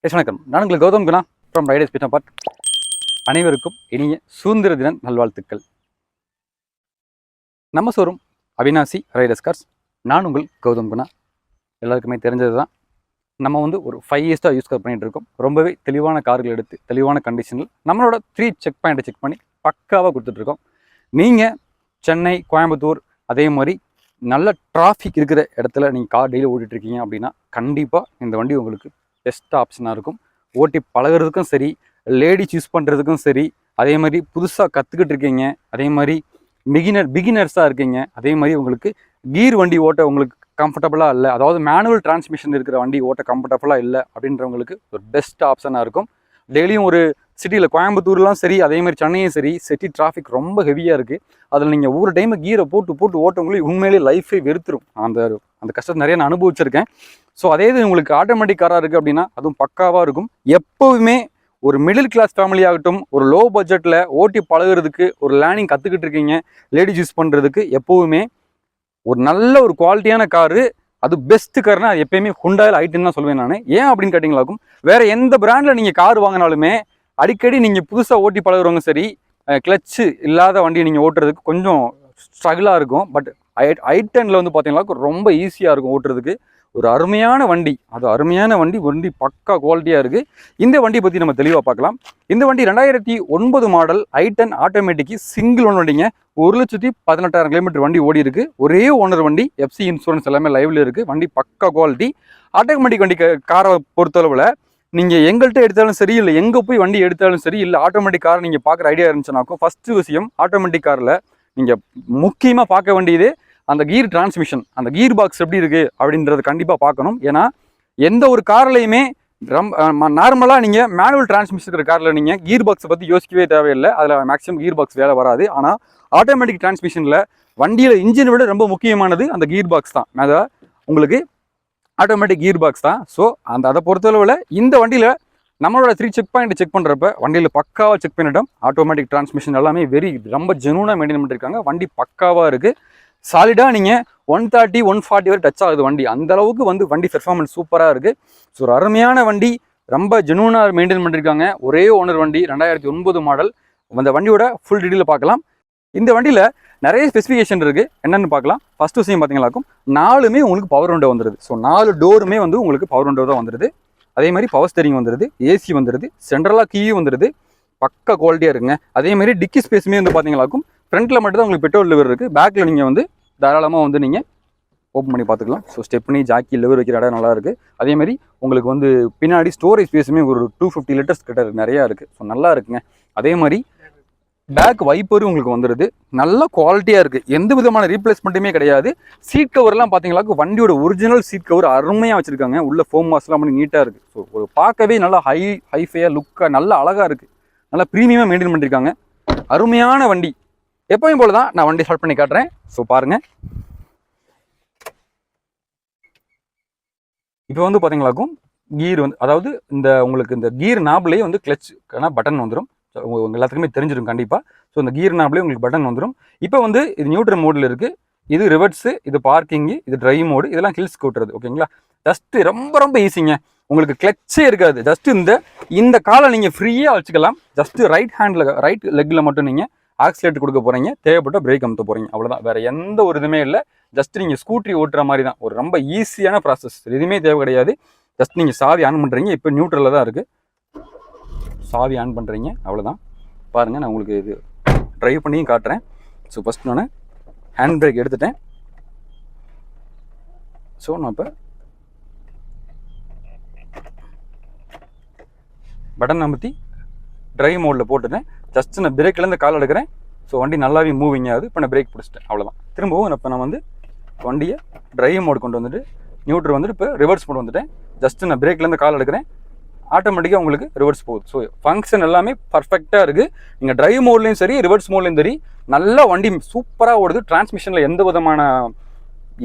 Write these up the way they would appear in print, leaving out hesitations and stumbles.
வணக்கம். நான் உங்கள் Gautham Guna from riders beta part. அனைவருக்கும் இனிய சுதந்திர தின நல்வாழ்த்துக்கள். நம்ம ஷோரூம் அவினாசி ரைடர்ஸ் கார்ஸ். நான் உங்கள் கௌதம் குணா. எல்லாருக்குமே தெரிஞ்சது தான். நம்ம ஒரு 5 இயர்ஸாக யூஸ் பண்ணிகிட்டு இருக்கோம். ரொம்பவே தெளிவான கார்கள் எடுத்து தெளிவான கண்டிஷனில் நம்மளோட 3 செக் பாயிண்ட்டை செக் பண்ணி பக்காவாக கொடுத்துட்ருக்கோம். நீங்கள் சென்னை, கோயம்புத்தூர், அதே மாதிரி நல்ல டிராஃபிக் இருக்கிற இடத்துல நீங்கள் கார் டெய்லி ஓட்டிகிட்ருக்கீங்க அப்படின்னா கண்டிப்பாக இந்த வண்டி உங்களுக்கு பெஸ்ட் ஆப்ஷனாக இருக்கும். ஓட்டி பழகிறதுக்கும் சரி, லேடிஸ் யூஸ் பண்ணுறதுக்கும் சரி, அதே மாதிரி புதுசாக கற்றுக்கிட்டு இருக்கீங்க, அதே மாதிரி பிகினர்ஸாக இருக்கீங்க, அதே மாதிரி உங்களுக்கு கீர் வண்டி ஓட்ட உங்களுக்கு கம்ஃபர்டபுளாக இல்லை, அதாவது மேனுவல் டிரான்ஸ்மிஷன் இருக்கிற வண்டி ஓட்ட கம்ஃபர்டபுளாக இல்லை அப்படின்றவங்களுக்கு ஒரு பெஸ்ட் ஆப்ஷனாக இருக்கும். டெய்லியும் ஒரு சிட்டியில் கோயம்புத்தூர்லாம் சரி, அதே மாதிரி சென்னையும் சரி, சிட்டி டிராஃபிக் ரொம்ப ஹெவியாக இருக்குது. அதில் நீங்கள் ஒவ்வொரு டைமு கீரை போட்டு ஓட்டவங்களே உண்மையிலேயே லைஃபே வெறுத்துரும். அந்த கஷ்டத்தை நிறைய நான் அனுபவிச்சிருக்கேன். ஸோ அதே இது உங்களுக்கு ஆட்டோமேட்டிக் காராக இருக்குது அப்படின்னா அதுவும் பக்காவாக இருக்கும். எப்போவுமே ஒரு மிடில் கிளாஸ் ஃபேமிலி ஆகட்டும், ஒரு லோ பட்ஜெட்டில் ஓட்டி பழகிறதுக்கு, ஒரு லேர்னிங் கற்றுக்கிட்டு இருக்கீங்க, லேடிஸ் யூஸ் பண்ணுறதுக்கு எப்போவுமே ஒரு நல்ல ஒரு குவாலிட்டியான காரு, அது பெஸ்ட் கார்னா அது எப்பயுமே ஹுண்டாயில் ஐட்டன் தான் சொல்லுவேன் நான். ஏன் அப்படின்னு கேட்டிங்களாக்கும், வேறு எந்த பிராண்டில் நீங்கள் கார் வாங்கினாலுமே அடிக்கடி நீங்கள் புதுசாக ஓட்டி பழகிறவங்க சரி, கிளச்சு இல்லாத வண்டியை நீங்கள் ஓட்டுறதுக்கு கொஞ்சம் ஸ்ட்ரகிளாக இருக்கும். பட் ஐட்டனில் பார்த்தீங்கன்னாக்கும் ரொம்ப ஈஸியாக இருக்கும் ஓட்டுறதுக்கு. ஒரு அருமையான வண்டி, வண்டி பக்கா குவாலிட்டியாக இருக்குது. இந்த வண்டியை பற்றி நம்ம தெளிவாக பார்க்கலாம். இந்த வண்டி 2009 model i ten automatic single one வண்டிங்க. 1,18,000 கிலோமீட்டர் வண்டி ஓடி இருக்குது. ஒரே ஓனர் வண்டி, எஃப்சி இன்சூரன்ஸ் எல்லாமே லைவ்ல இருக்குது. வண்டி பக்கா குவாலிட்டி. ஆட்டோமேட்டிக் வண்டி காரை பொறுத்தளவில் நீங்கள் எங்கள்கிட்ட எடுத்தாலும் சரி, இல்லை எங்கே போய் வண்டி எடுத்தாலும் சரி, இல்லை ஆட்டோமேட்டிக் காரை நீங்கள் பார்க்குற ஐடியா இருந்துச்சுனாக்கும் ஃபஸ்ட்டு விஷயம் ஆட்டோமேட்டிக் காரில் நீங்கள் முக்கியமாக பார்க்க வேண்டியது அந்த கீர் டிரான்ஸ்மிஷன், அந்த கீர் பாக்ஸ் எப்படி இருக்குது அப்படின்றத கண்டிப்பாக பார்க்கணும். ஏன்னா எந்த ஒரு கார்லையுமே நார்மலாக நீங்கள் மேனுவல் டிரான்ஸ்மிஷன் இருக்கிற காரில் நீங்கள் கீர் பாக்ஸை பற்றி யோசிக்கவே தேவையில்லை. அதில் மேக்ஸிமம் கீர் பாக்ஸ் வேலை வராது. ஆனால் ஆட்டோமேட்டிக் டிரான்ஸ்மிஷனில் வண்டியில் இன்ஜினை விட ரொம்ப முக்கியமானது அந்த கீர் பாக்ஸ் தான். அதாவது உங்களுக்கு ஆட்டோமேட்டிக் கீர் பாக்ஸ் தான். ஸோ அதை பொறுத்தளவில் இந்த வண்டியில் நம்மளோட 3 செக் பாயிண்ட் செக் பண்ணுறப்ப வண்டியில் பக்காவாக செக் பண்ணிட்டோம். ஆட்டோமேட்டிக் டிரான்ஸ்மிஷன் எல்லாமே ரொம்ப ஜெனூனாக மெயின்டைன் பண்ணியிருக்காங்க. வண்டி பக்காவாக இருக்குது. சாலிடாக நீங்கள் 130, 140 வரை டச் ஆகுது வண்டி. அந்தளவுக்கு வண்டி பெர்ஃபார்மன்ஸ் சூப்பராக இருக்குது. ஸோ ஒரு அருமையான வண்டி, ரொம்ப ஜெனூனாக மெயின்டைன் பண்ணியிருக்காங்க. ஒரே ஓனர் வண்டி, 2009 மாடல். அந்த வண்டியோட ஃபுல் டீட்டெயில் பார்க்கலாம். இந்த வண்டியில் நிறைய ஸ்பெசிஃபிகேஷன் இருக்குது. என்னென்னு பார்க்கலாம். ஃபஸ்ட் விஷயம் பார்த்தீங்கன்னாக்கும் 4மே உங்களுக்கு பவர் விண்டோ வந்துடுது. ஸோ 4 டோருமே உங்களுக்கு பவர் விண்டோ தான் வந்துடுது. அதே மாதிரி பவர் ஸ்டீரிங் வந்துடுது, ஏசி வந்துடுது, சென்ட்ரலாக கீயும் வந்துடுது. பக்க குவாலிட்டியாக இருக்குங்க. அதே மாதிரி டிக்கி ஸ்பேஸுமே பார்த்தீங்கன்னாக்கும் ஃப்ரண்ட்டில் மட்டும் தான் உங்களுக்கு பெட்ரோல் லிவர் இருக்குது. பேக்கில் நீங்கள் தாராளமாக நீங்கள் ஓப்பன் பண்ணி பார்த்துக்கலாம். ஸோ ஸ்டெப்னி, ஜாக்கி, லிவர் வைக்கிற இடம் நல்லா இருக்குது. அதேமாதிரி உங்களுக்கு பின்னாடி ஸ்டோரேஜ் ஸ்பேஸுமே ஒரு 250 லிட்டர்ஸ் கிட்ட நிறையா இருக்குது. ஸோ நல்லா இருக்குங்க. அதே மாதிரி பேக் வைப்பரும் உங்களுக்கு வந்துடுது. நல்ல குவாலிட்டியாக இருக்குது. எந்த விதமான ரீப்ளேஸ்மெண்ட்டுமே கிடையாது. சீட் கவர்லாம் பார்த்தீங்களாக்கு வண்டியோட ஒரிஜினல் சீட் கவர் அருமையாக வச்சுருக்காங்க. உள்ள ஃபோம் வாஷ்லாம் பண்ணி நீட்டாக இருக்குது. ஸோ ஒரு பார்க்கவே நல்லா ஹைஃபையாக லுக்காக நல்லா அழகாக இருக்குது. நல்லா ப்ரீமியமாக மெயின்டைன் பண்ணியிருக்காங்க. அருமையான வண்டி. எப்பவும் போல தான் நான் வண்டி ஸ்டார்ட் பண்ணி காட்டுறேன். ஸோ பாருங்கள். இப்போ பார்த்தீங்களாக்கும் கீர் அதாவது உங்களுக்கு இந்த கீர் நாப்லேயே கிளச்சுக்கான பட்டன் வந்துடும். உங்கள் எல்லாத்துக்குமே தெரிஞ்சிடும் கண்டிப்பாக. ஸோ இந்த கீர் நாப்லேயே உங்களுக்கு பட்டன் வந்துடும். இப்போ இது நியூட்ரல் மோடில் இருக்குது. இது ரிவர்ஸு, இது பார்க்கிங்கு, இது ட்ரைவ் மோடு, இதெல்லாம் ஹில்ஸ் கூட்டுறது. ஓகேங்களா? ஜஸ்ட்டு ரொம்ப ஈஸிங்க. உங்களுக்கு கிளச்சே இருக்காது. ஜஸ்ட்டு இந்த காலை நீங்கள் ஃப்ரீயாக வச்சுக்கலாம். ஜஸ்ட்டு ரைட் லெக்கில் மட்டும் நீங்கள் ஆக்சிலேட்டர் கொடுக்க போகிறீங்க. தேவைப்பட்ட பிரேக் அமுத்த போகிறீங்க. அவ்வளோதான். வேறு எந்த ஒரு இதுவுமே இல்லை. ஜஸ்ட் நீங்கள் ஸ்கூட்ரி ஓட்டுற மாதிரி தான். ஒரு ரொம்ப ஈஸியான ப்ராசஸ். எதுவுமே தேவை கிடையாது. ஜஸ்ட் நீங்கள் சாவி ஆன் பண்ணுறீங்க. இப்போ நியூட்ரலில் தான் இருக்குது. சாவி ஆன் பண்ணுறீங்க, அவ்வளோதான். பாருங்கள், நான் உங்களுக்கு இது ட்ரைவ் பண்ணியும் காட்டுறேன். ஸோ ஃபஸ்ட் நான் ஹேண்ட் பிரேக் எடுத்துட்டேன். ஸோ நான் இப்போ பட்டன் அமுத்தி ட்ரைவ் மோடில் போட்டுட்டேன். ஜஸ்ட் நான் பிரேக்லேருந்து கால் எடுக்கிறேன். ஸோ வண்டி நல்லாவே மூவிங் ஆகுது. இப்போ நான் பிரேக் பிடிச்சிட்டேன். அவ்வளோதான். திரும்பவும் இப்போ நான் வண்டியை ட்ரைவ் மோடு கொண்டு வந்துட்டு நியூட்ரல் இப்போ ரிவர்ஸ் மோடு வந்துட்டேன். ஜஸ்ட் நான் பிரேக்லேருந்து கால் எடுக்கிறேன். ஆட்டோமேட்டிக்காக உங்களுக்கு ரிவர்ஸ் போகுது. ஸோ ஃபங்க்ஷன் எல்லாமே பர்ஃபெக்டாக இருக்குது. நீங்கள் ட்ரைவ் மோட்லேயும் சரி, ரிவர்ஸ் மோட்லேயும் சரி, நல்லா வண்டி சூப்பராக ஓடுது. டிரான்ஸ்மிஷனில் எந்த விதமான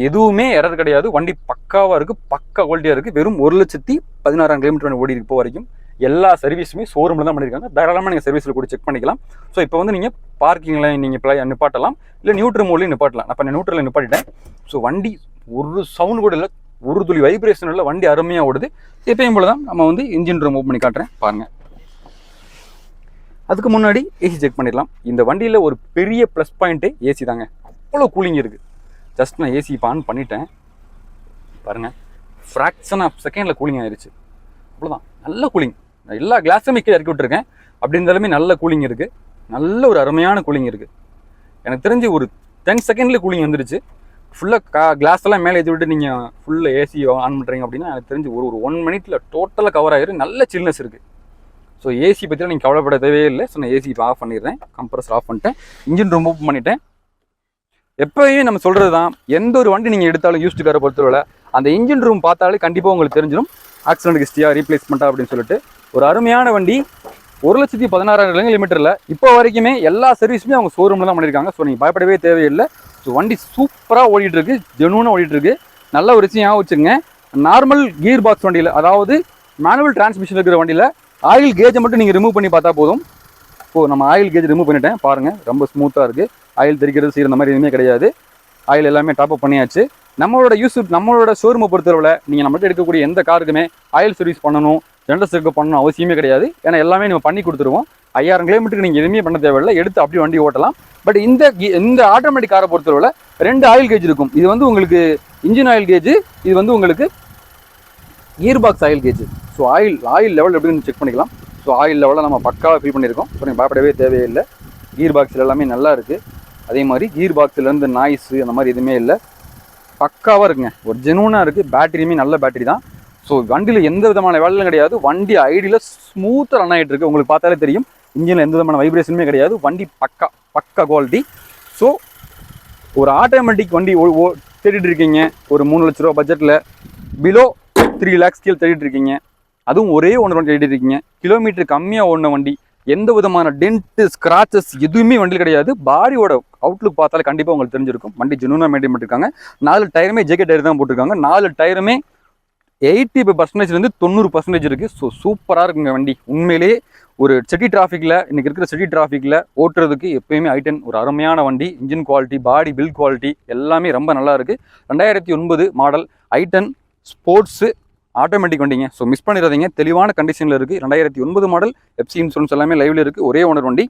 எதுவுமே எரர் கிடையாது. வண்டி பக்காவாக இருக்குது. பக்கா குவாலிட்டியாக இருக்குது. வெறும் 1,16,000 கிலோமீட்டர் ஓடி இப்போ வரைக்கும். எல்லா சர்வீஸுமே ஷோரூமில் தான் பண்ணியிருக்காங்க. தாராளமாக நீங்கள் சர்வீஸில் கூட செக் பண்ணிக்கலாம். ஸோ இப்போ நீங்கள் பார்க்கிங்கில் நீங்கள் நிப்பாட்டலாம், இல்லை நியூட்ரல் மோட்லேயும் நிப்பாட்டலாம். நான் இப்போ நியூட்ரலில் நிப்பாட்டிட்டேன். ஸோ வண்டி ஒரு சவுண்ட் கூட இல்லை. ஒரு துளி வைப்ரேஷன் இல்லை, வண்டி அருமையாக ஓடுது. எப்பயும் போல தான் நம்ம வந்து இன்ஜின் ரூம் ஓப்பன் பண்ணி காட்டுறேன் பாருங்கள். அதுக்கு முன்னாடி ஏசி செக் பண்ணிடலாம். இந்த வண்டியில் ஒரு பெரிய ப்ளஸ் பாயிண்ட்டு ஏசி தாங்க. அவ்வளோ கூலிங் இருக்குது. ஜஸ்ட் நான் ஏசி இப்போ ஆன் பண்ணிட்டேன் பாருங்கள், ஃப்ராக்ஷன் ஆஃப் செகண்டில் கூலிங் ஆயிடுச்சு. அவ்வளோதான், நல்ல கூலிங். நான் எல்லா கிளாஸும் கீழே இறக்கி விட்டுருக்கேன். அப்படி இருந்தாலுமே நல்ல கூலிங் இருக்குது, நல்ல ஒரு அருமையான கூலிங் இருக்குது. எனக்கு தெரிஞ்சு ஒரு 10 செகண்ட்லேயே கூலிங் வந்துடுச்சு. ஃபுல்லாக கிளாஸ் எல்லாம் மேலே ஏற்றி விட்டு நீங்கள் ஃபுல்லாக ஏசி ஆன் பண்ணுறீங்க அப்படின்னா எனக்கு தெரிஞ்சு ஒரு 1 மினிட்ல டோட்டலாக கவர் ஆகிடும். நல்ல சில்னஸ் இருக்குது. ஸோ ஏசி பற்றிலாம் நீங்கள் கவலைப்பட தேவையே இல்லை. ஸோ நான் ஏசி இப்போ ஆஃப் பண்ணிடுறேன், கம்ப்ரஸர் ஆஃப் பண்ணிட்டேன், இன்ஜின் ரூம் ஓப்பன் பண்ணிட்டேன். எப்போயுமே நம்ம சொல்கிறது தான், எந்த ஒரு வண்டி நீங்கள் எடுத்தாலும் யூஸ்டு காரை பொறுத்தவரை அந்த இன்ஜின் ரூம் பார்த்தாலே கண்டிப்பாக உங்களுக்கு தெரிஞ்சிடும் ஆக்சிடென்ட் ஹிஸ்ட்ரியா ரீப்ளேஸ்மெண்ட்டாக அப்படின்னு சொல்லிட்டு. ஒரு அருமையான வண்டி, 1,16,000 கிலோமீட்டரில் இப்போ வரைக்குமே எல்லா சர்வீஸுமே அவங்க ஷோரூமில் தான் பண்ணியிருக்காங்க. ஸோ நீங்கள் பயப்படவே தேவையில்லை. ஸோ வண்டி சூப்பராக ஓடிட்டுருக்கு, ஜெனூனாக ஓடிட்டுருக்கு. நல்ல ஒரு விஷயம் வச்சுங்க. நார்மல் கியர் பாக்ஸ் வண்டியில், அதாவது மேனுவல் டிரான்ஸ்மிஷன் இருக்கிற வண்டியில் ஆயில் கேஜை மட்டும் நீங்கள் ரிமூவ் பண்ணி பார்த்தா போதும். இப்போது நம்ம ஆயில் கேஜ் ரிமூவ் பண்ணிட்டேன் பாருங்கள், ரொம்ப ஸ்மூத்தாக இருக்குது. ஆயில் தெரிக்கிறது செய்கிற மாதிரி எதுவுமே கிடையாது. ஆயில் எல்லாமே டாப் அப் பண்ணியாச்சு. நம்மளோட ஷோரூமை பொறுத்தவரை நீங்கள் நம்மகிட்ட எடுக்கக்கூடிய எந்த காருக்குமே ஆயில் சர்வீஸ் பண்ணணும், ஜென்ரல் செக்கப் பண்ணணும் அவசியமே கிடையாது. ஏன்னா எல்லாமே நம்ம பண்ணி கொடுத்துருவோம். 5000 கிலோமீட்டருக்கு நீங்கள் எதுவுமே பண்ண தேவையில்லை, எடுத்து அப்படி வண்டி ஓட்டலாம். பட் இந்த ஆட்டோமேட்டிக் காரை பொறுத்தவரை 2 ஆயில் கேஜ் இருக்கும். இது வந்து உங்களுக்கு இன்ஜின் ஆயில் கேஜ், இது வந்து உங்களுக்கு gear box oil gauge. So oil level எப்படின்னு செக் பண்ணிக்கலாம். ஸோ ஆயில் லெவலில் நம்ம பக்காவாக ஃபில் பண்ணியிருக்கோம். ஸோ நீங்கள் பயப்படவே தேவையில்லை. கியர் பாக்ஸில் எல்லாமே நல்லா இருக்குது. அதே மாதிரி கியர் பாக்ஸ்லேருந்து நாய்ஸு அந்த மாதிரி எதுவுமே இல்லை, பக்காவாக இருக்குங்க. ஒரு ஜெனூனாக இருக்குது. பேட்டரியுமே நல்ல பேட்டரி தான். ஸோ வண்டியில் எந்த விதமான வேலையும் கிடையாது. வண்டி ஐடியில் ஸ்மூத்தாக ரன் ஆகிட்டு இருக்குது. உங்களுக்கு பார்த்தாலே தெரியும், இன்ஜினில் எந்த விதமான வைப்ரேஷனுமே கிடையாது. வண்டி பக்கா குவாலிட்டி. ஸோ ஒரு ஆட்டோமேட்டிக் வண்டி தேடிட்டு இருக்கீங்க, ஒரு 3 லட்ச ரூபா பட்ஜெட்டில் பிலோ 3 lakhs கீழே தேடிட்டு இருக்கீங்க, அதுவும் ஒரே ஒன்று வண்டி தேடிட்டு இருக்கீங்க, கிலோமீட்டர் கம்மியாக ஓடின வண்டி, எந்த விதமான டென்ட்டு ஸ்க்ராச்சஸ் எதுவுமே வண்டியில் கிடையாது. பாடியோட அவுட்லுக் பார்த்தாலே கண்டிப்பாக உங்களுக்கு தெரிஞ்சிருக்கும். வண்டி ஜெனூனாக மெயின்டைன் பண்ணியிருக்காங்க. 4 டயருமே ஜேகே டயர் தான் போட்டிருக்காங்க. 4 டயருமே 85% 90% இருக்குது. ஸோ சூப்பராக இருக்குங்க வண்டி. உண்மையிலேயே ஒரு சிட்டி டிராஃபிக்கில், இன்றைக்கி இருக்கிற சிட்டி டிராஃபிக்கில் ஓட்டுறதுக்கு எப்போயுமே i10 ஒரு அருமையான வண்டி. Engine quality, body build quality எல்லாமே ரொம்ப நல்லா இருக்குது. 2009 மாடல் i10 ஸ்போர்ட்ஸு ஆட்டோமேட்டிக் வண்டிங்க. ஸோ மிஸ் பண்ணிடாதீங்க, தெளிவான கண்டிஷனில் இருக்குது. 2009 மாடல், எஃப்சி இன்சூரன்ஸ் எல்லாமே லைவில் இருக்குது. ஒரே ஓனர் வண்டி,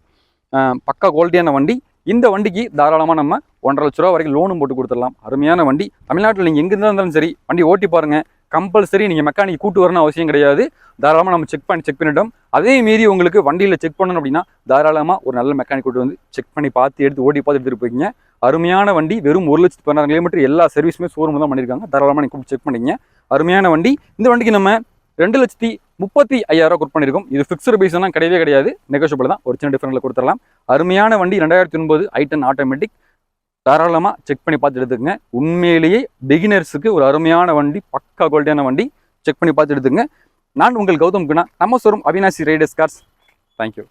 பக்கா குவாலிட்டியான வண்டி. இந்த வண்டிக்கு தாராளமாக நம்ம 1.5 லட்ச ரூபா வரைக்கும் லோனும் போட்டு கொடுத்துடலாம். அருமையான வண்டி. தமிழ்நாட்டில் நீங்கள் எங்கே இருந்தாலும் சரி வண்டி ஓட்டி பாருங்கள். கம்பல்சரி நீங்கள் மெக்கானிக் கூட்டு வரணும் அவசியம் கிடையாது. தாராளமாக நம்ம செக் பண்ணிட்டோம். அதே மீறி உங்களுக்கு வண்டியில் செக் பண்ணணும் அப்படின்னா தாராளமாக ஒரு நல்ல மெக்கானிக் கூட்டு வந்து செக் பண்ணி பார்த்து ஓட்டி பார்த்து எடுத்துகிட்டு போய்க்கிங்க. அருமையான வண்டி. வெறும் 1,16,000 கிலோமீட்டர் எல்லா சர்வீஸுமே ஷோரூம் தான் பண்ணியிருக்காங்க. தாராளமாக நீங்கள் கூப்பிட்டு செக் பண்ணிங்க. அருமையான வண்டி. இந்த வண்டிக்கு நம்ம 2,35,000 ரூபா பண்ணியிருக்கோம். இது ஃபிக்ஸ்டு பைஸ்னா கிடையவே கிடையாது, நெகோஷியபிள் தான். ஒரு சின்ன டிஃபரெண்ட்டில் கொடுத்துடலாம். அருமையான வண்டி. 2009 i10 ஆட்டோமேட்டிக். தாராளமாக செக் பண்ணி பார்த்து எடுத்துக்கங்க. உண்மையிலேயே பிகினர்ஸுக்கு ஒரு அருமையான வண்டி, பக்கா குவாலிட்டியான வண்டி. செக் பண்ணி பார்த்து எடுத்துக்கங்க. நான் உங்கள் கௌதம் குணா, நம்ம showroom Avinashi Riders cars. Thank you.